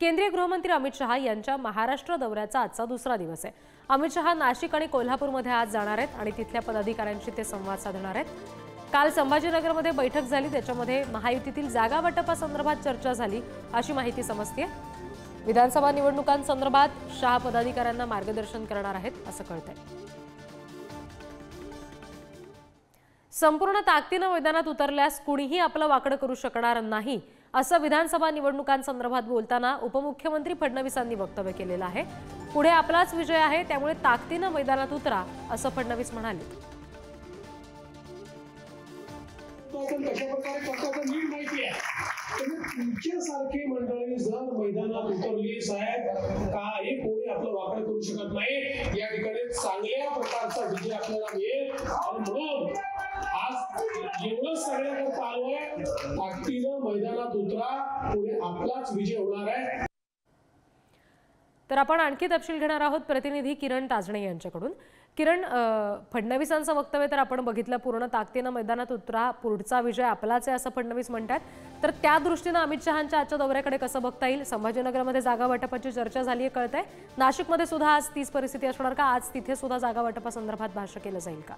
केंद्रीय गृहमंत्री अमित शहा यांच्या महाराष्ट्र दौऱ्याचा आजचा दुसरा दिवस आहे। अमित शहा नाशिक आणि कोल्हापूरमध्ये आज जाणार आहेत आणि तिथल्या पदाधिकाऱ्यांशी ते संवाद साधणार आहेत। काल संभाजीनगरमध्ये बैठक झाली, त्याच्यामध्ये महायुतीतील जागा वाटपासंदर्भात चर्चा झाली अशी माहिती समजते। विधानसभा निवडणुकांसंदर्भात शहा पदाधिकाऱ्यांना मार्गदर्शन करणार आहेत असं कळतंय। संपूर्ण ताकदीने मैदानात उतरल्यास कुणीही आपलं वाकडं करू शकणार नाही असं विधानसभा निवडणुकांसंदर्भात बोलताना उपमुख्यमंत्री फडणवीसांनी वक्तव्य केलेलं आहे। पुढे आपलाच विजय आहे, त्यामुळे ताकदीने मैदानात उतरा असं फडणवीस म्हणाले। तुमच्यासारखी मंडळी जर मैदानात उतरली साहेब, काही कोणी आपलं वाकड करू शकत नाही। या ठिकाणी चांगल्या प्रकारचा विजय आपल्याला मिळेल आणि म्हणून आज एवढं सगळ्यांना आलोय, ताकदीनं मैदानात उतरा, पुढे आपलाच विजय होणार आहे। तर आपण आणखी तपशील घेणार आहोत प्रतिनिधी किरण ताजणे यांच्याकडून। किरण, फडणवीसांचं वक्तव्य तर आपण बघितलं, पूर्ण ताकदीनं मैदानात उतरा, पुढचा विजय आपलाच आहे असं फडणवीस म्हणतात। तर त्या दृष्टीनं अमित शहांच्या आजच्या दौऱ्याकडे कसं बघता येईल? संभाजीनगरमध्ये जागा वाटपाची चर्चा झाली आहे कळतंय, नाशिकमध्ये सुद्धा आज तीच परिस्थिती असणार का? आज तिथे सुद्धा जागा वाटपासंदर्भात भाष्य केलं जाईल का?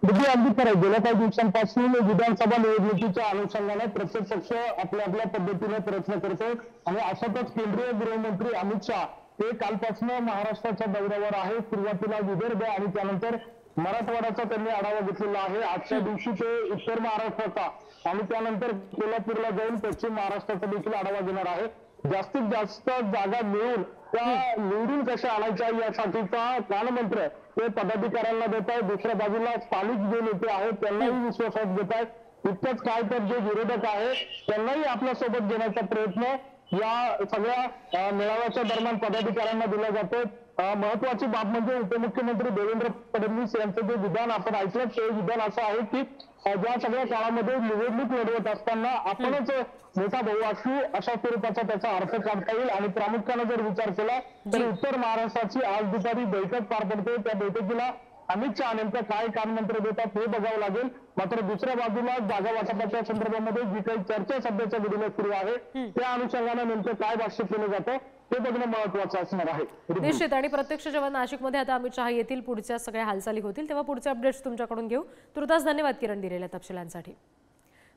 अगदी खरं, गेल्या काही दिवसांपासून विधानसभा निवडणुकीच्या अनुषंगाने प्रत्येक पक्ष आपल्या आपल्या पद्धतीने प्रयत्न करतो आणि अशातच केंद्रीय गृहमंत्री अमित शहा ते कालपासून महाराष्ट्राच्या दौऱ्यावर आहे। सुरुवातीला विदर्भ आणि त्यानंतर मराठवाड्याचा त्यांनी आढावा घेतलेला आहे। आजच्या दिवशी ते उत्तर महाराष्ट्राचा आणि त्यानंतर कोल्हापूरला जाऊन पश्चिम महाराष्ट्राचा देखील आढावा घेणार आहे। जास्तीत जास्त जागा मिळून त्या निवडून कशा आणायच्या यासाठीचा कानमंत्र ते पदाधिकाऱ्यांना देत आहे। दुसऱ्या बाजूला स्थानिक जे नेते आहेत त्यांनाही विश्वासात घेत आहेत। इतकंच काय तर जे विरोधक आहेत त्यांनाही आपल्यासोबत घेण्याचा प्रयत्न या सगळ्या मेळाव्याच्या दरम्यान पदाधिकाऱ्यांना दिला जातो। महत्वाची बाब म्हणजे उपमुख्यमंत्री देवेंद्र फडणवीस यांचं जे विधान आपण ऐकलं ते विधान असं आहे की ज्या सगळ्या काळामध्ये निवडणूक लढवत असताना आपणच मोठा भाऊ असू अशा स्वरूपाचा त्याचा अर्थ काढता येईल। आणि प्रामुख्याने जर विचार केला तर उत्तर महाराष्ट्राची आज दुपारी बैठक पार पडते, त्या बैठकीला अमित शहा नेमकं काय कानमंत्र देतात हे बघावं लागेल। मात्र दुसऱ्या बाजूला जागा वाटपाच्या संदर्भामध्ये जी काही चर्चा सध्याच्या घडीला सुरू आहे त्या अनुषंगाने नेमकं काय भाष्य केलं जातं ते बघणं महत्वाचं असणार आहे। निश्चित, आणि प्रत्यक्ष जेव्हा नाशिकमध्ये आता अमित शहा येतील, पुढच्या सगळ्या हालचाली होतील, तेव्हा पुढचे अपडेट्स तुमच्याकडून घेऊ। तुर्तास धन्यवाद किरण दिलेल्या तपशिलांसाठी।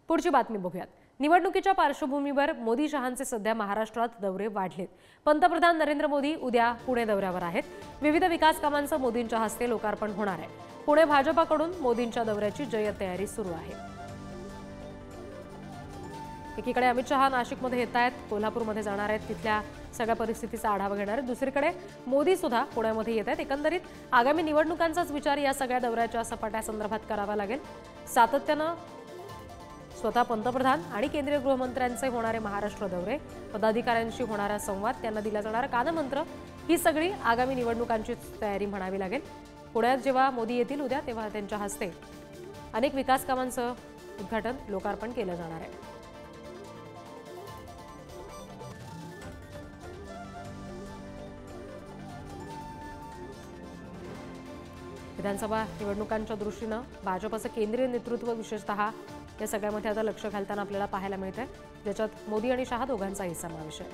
पुढची बातमी बघूयात। निवडणुकीच्या पार्श्वभूमीवर मोदी शहांचे सध्या महाराष्ट्रात दौरे वाढलेत। पंतप्रधान नरेंद्र मोदी उद्या पुणे दौऱ्यावर आहेत। विविध विकास कामांचं मोदींच्या हस्ते लोकार्पण होणार आहे। पुणे भाजपाकडून मोदींच्या दौऱ्याची जय्यत तयारी सुरू आहे। एकीकडे अमित शहा नाशिकमध्ये येत आहेत, कोल्हापूरमध्ये जाणार आहेत, तिथल्या सगळ्या परिस्थितीचा आढावा घेणार आहेत। दुसरीकडे मोदी सुद्धा पुण्यामध्ये येत आहेत। एकंदरीत आगामी निवडणुकांचाच विचार या सगळ्या दौऱ्याच्या सपाट्यासंदर्भात करावा लागेल। सातत्यानं स्वतः पंतप्रधान आणि केंद्रीय गृहमंत्र्यांचे होणारे महाराष्ट्र दौरे, पदाधिकाऱ्यांशी होणारा संवाद, त्यांना दिला जाणारा कानमंत्र, ही सगळी आगामी निवडणुकांची तयारी म्हणावी लागेल। पुण्यात जेव्हा मोदी येतील उद्या, तेव्हा त्यांच्या हस्ते अनेक विकास कामांचं उद्घाटन, लोकार्पण केलं जाणार आहे। विधानसभा निवडणुकांच्या दृष्टीनं भाजपचं केंद्रीय नेतृत्व विशेषतः या सगळ्यामध्ये आता लक्ष घालताना आपल्याला पाहायला मिळतंय, ज्याच्यात मोदी आणि शहा दोघांचाही समावेश आहे।